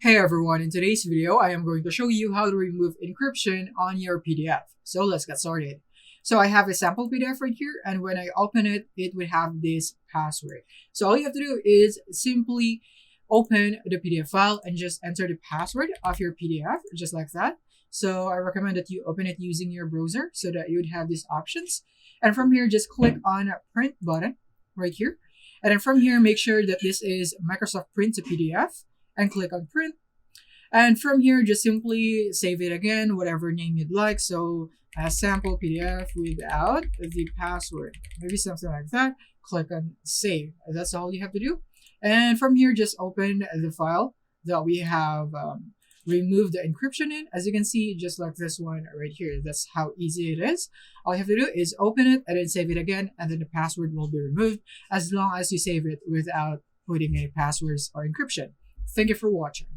Hey everyone, in today's video, I am going to show you how to remove encryption on your PDF. So let's get started. So I have a sample PDF right here, and when I open it, it would have this password. So all you have to do is simply open the PDF file and just enter the password of your PDF, just like that. So I recommend that you open it using your browser so that you would have these options. And from here, just click on print button right here. And then from here, make sure that this is Microsoft Print to PDF and click on print. And from here, just simply save it again, whatever name you'd like. So a sample PDF without the password, maybe something like that. Click on save. That's all you have to do. And from here, just open the file that we have removed the encryption in. As you can see, just like this one right here. That's how easy it is. All you have to do is open it and then save it again, and then the password will be removed as long as you save it without putting any passwords or encryption. Thank you for watching.